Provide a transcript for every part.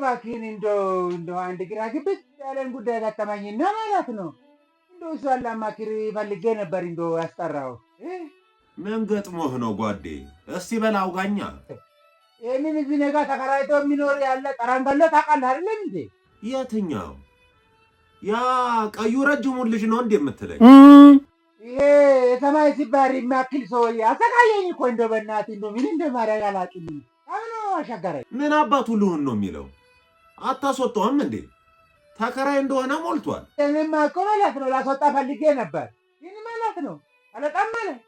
እባክህን እንደው አንድ ግራ ግብት ያለን ጉዳይ ገጠመኝና ማለት ነው። እንደው እሷን ላማክር ፈልጌ ነበር እንደው ያስጠራው። ምን ገጥሞህ ነው ጓዴ? እስቲ በል አውጋኛ። ይህንን እዚህ ነጋ ተከራይቶ የሚኖር ያለ ጠራንገሎ ታውቃለህ አይደለም እንዴ? የትኛው? ያ ቀዩ ረጅሙን ልጅ ነው እንዴ የምትለኝ? ይሄ የሰማይ ሲባሪ የሚያክል ሰውዬ አሰቃየኝ እኮ እንደው በእናትህ እንደው ምን እንደማደርግ አላውቅም። አሁን አሻገረኝ። ምን አባቱ ልሁን ነው የሚለው? አታስወጣውም እንዴ? ተከራይ እንደሆነ ሞልቷል። እኔማ እኮ ማለት ነው ላስወጣ ፈልጌ ነበር። ይህን ማለት ነው አለጣም ማለት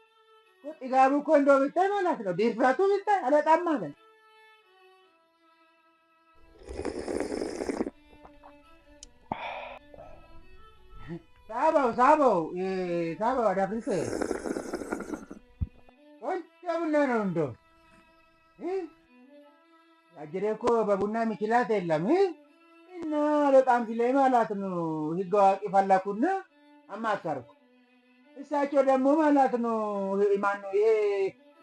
ጥጋቡ እኮ እንደው ብታይ ማለት ነው ድፍረቱ ብታይ አለጣም ማለት ሳበው አዳፍሪሴ ቆንጆ ቡና ነው እንደው አጀሬ እኮ በቡና ሚችላት የለም እና በጣም ሲለኝ ማለት ነው ህግ አዋቂ ፈላኩና አማከርኩ። እሳቸው ደግሞ ማለት ነው ማነው ይሄ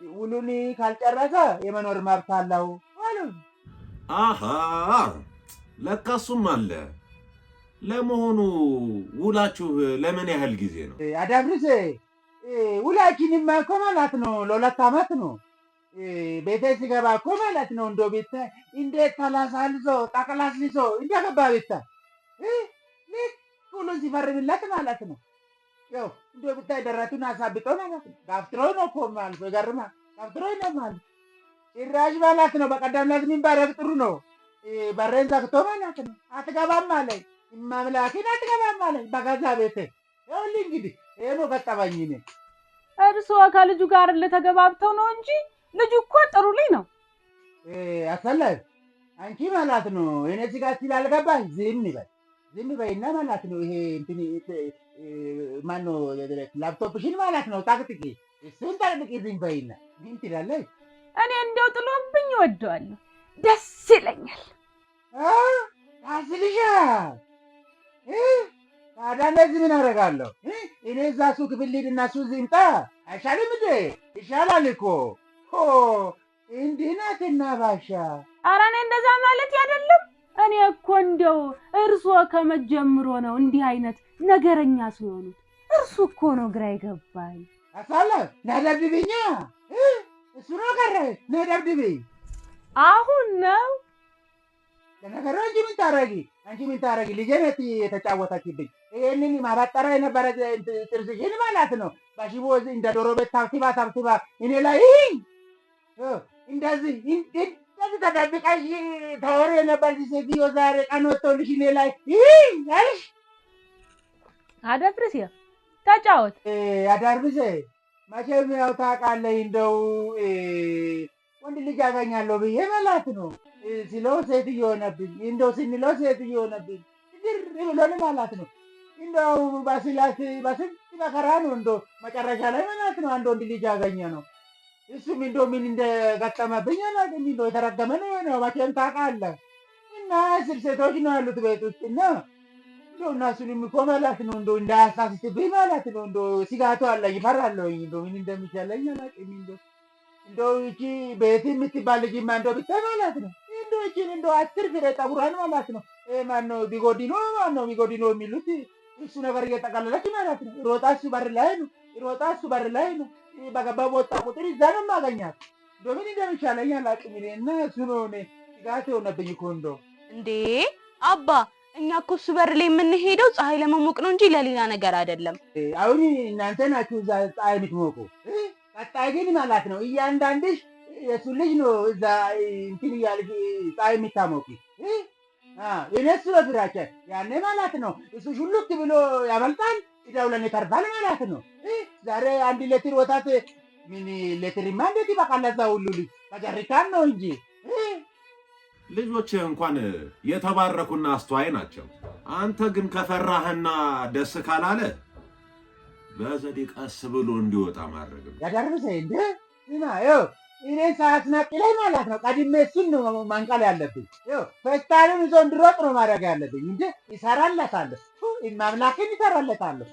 ውሉን ካልጨረሰ የመኖር መብት አለው አሉ። አሃ ለካሱም አለ። ለመሆኑ ውላችሁ ለምን ያህል ጊዜ ነው? አዳፍርስ ውላችንማ እኮ ማለት ነው ለሁለት ዓመት ነው። ቤቴ ሲገባ እኮ ማለት ነው እንደው ቤታይ እንዴት ተላሳልሶ ጠቅላስልሶ እንደገባ ቤታይ ልክ ሁሉን ሲፈርምለት ማለት ነው። ያው እንደው ብታይ ደረቱን አሳብጦ ማለት ነው ጋፍትሮ ነው እኮ ማለት ነው። ገርማ ጋፍትሮ ነው ማለት ጭራሽ ማለት ነው። በቀደም ዕለት ምን ባረግ ጥሩ ነው በሬን ዘግቶ ማለት ነው አትገባም አለኝ። ማምላኪን አትገባም አለኝ በገዛ ቤቴ። ይኸውልህ እንግዲህ ይሄ ነው ገጠመኝ። እኔ እርስዎ ከልጁ ጋር ለተገባብተው ነው እንጂ ልጁ እኮ ጥሩ ልጅ ነው። አሰላም አንቺ ማለት ነው እኔ እዚህ ጋር ስላልገባኝ ዝም በይና ማለት ነው ይሄ እንትን ማነው ላፕቶፕሽን ማለት ነው ታክትቂ እሱን ታክትቂ ዝም በይና ምን ትላለች? እኔ እንደው ጥሎብኝ እወደዋለሁ፣ ደስ ይለኛል። ታስልሻል። ታዲያ እንደዚህ ምን አደርጋለሁ? እኔ እዛ እሱ ክፍል ልሂድና እሱ እዚህ ይምጣ አይሻልም እንዴ? ይሻላል እኮ እንዲህ ናትና ባሻ። ኧረ እኔ እንደዛ ማለት አይደለም። እኔ እኮ እንደው እርስዎ ከመጀምሮ ነው እንዲህ አይነት ነገረኛ ሲሆኑት። እርሱ እኮ ነው ግራ ይገባኝ። አሳለ ነደብድብኛ እሱ ነው ቀረ ነደብድብኝ። አሁን ነው ለነገሩ አንቺ ምን ታረጊ? ልጄ ናት የተጫወተችብኝ። ይሄንን ማባጠራ የነበረ ጥርስሽን ማለት ነው በሽቦ እንደ ዶሮ ቤት ታብቲባ እኔ ላይ እንደዚህ ተደብቀሽ ተወሬ ነበር ሴትዮ። ዛሬ ቀን ወጥቶልሽ እኔ ላይ አልሽ። አዳፍርስ ተጫወት። አዳፍርስ መቼም ያው ታውቃለህ እንደው ወንድ ልጅ ያገኛለሁ ብዬ ማለት ነው ሲለው ሴት እየሆነብኝ እንደው ስንለው ሴት እየሆነብኝ ድር ብሎን ማለት ነው እንደው በስንት መከራ ነው እንደው መጨረሻ ላይ ማለት ነው አንድ ወንድ ልጅ ያገኘ ነው። እሱም እንደው ምን እንደገጠመብኝ አላውቅም። እንደው የተረገመ ነው መቼም ታውቃለህ። እና 10 ሴቶች ነው ያሉት ቤት ውስጥ እና እንደው እነሱንም እኮ ማለት ነው እንደው እንዳያሳስትብኝ ማለት ነው እንደው ስጋቱ አለኝ፣ እፈራለሁኝ። እንደው ምን እንደሚሻለኝ አላውቅም። እንደው ይቺ ቤት የምትባል ልጅማ እንደው ብታይ ማለት ነው እንደው ይቺን እንደው 10 ፍሬ ጠጉሯን ማለት ነው ማነው ቢጎዲኖ የሚሉት እሱ ነገር እየጠቀለለች ማለት ነው ሮጣ እሱ በር ላይ ነው በገባ በወጣ ቁጥር እዛ ነው የማገኛት። እንደው ምን እንደሚሻለኝ አላውቅም። እና እሱ ነው እኔ ስጋት የሆነብኝ እኮ እንደው እንዴ አባ እኛ እኮ እሱ በር ላይ የምንሄደው ፀሐይ ለመሞቅ ነው እንጂ ለሌላ ነገር አይደለም። አሁን እናንተ ናችሁ እዛ ፀሐይ የምትሞቁ። ቀጣይ ግን ማለት ነው እያንዳንድሽ የእሱ ልጅ ነው እዛ እንትን እያልሽ ፀሐይ የምታሞቂ። እኔ እሱ በፍራቻ ያኔ ማለት ነው እሱ ሹልክ ብሎ ያመልጣል፣ እዳው ለእኔ ተርፋል ማለት ነው። ዛሬ 1 ሌትር ወተት ምን ሌትርማ እንዴት ይበቃል? ለዛ ሁሉ ልጅ በጀሪካን ነው እንጂ። ልጆች እንኳን የተባረኩና አስተዋይ ናቸው። አንተ ግን ከፈራህና ደስ ካላለ በዘዴ ቀስ ብሎ እንዲወጣ ማድረግ ነው። ያደርሰ እንደ እኔ ሳያስናቅለኝ ማለት ነው ቀድሜ እሱን ነው ማንቀል ያለብኝ። ፌስታሉን ይዞ እንድሮጥ ነው ማድረግ ያለብኝ እንጂ ይሰራለታለሁ፣ ማምላክን ይሰራለታለሁ።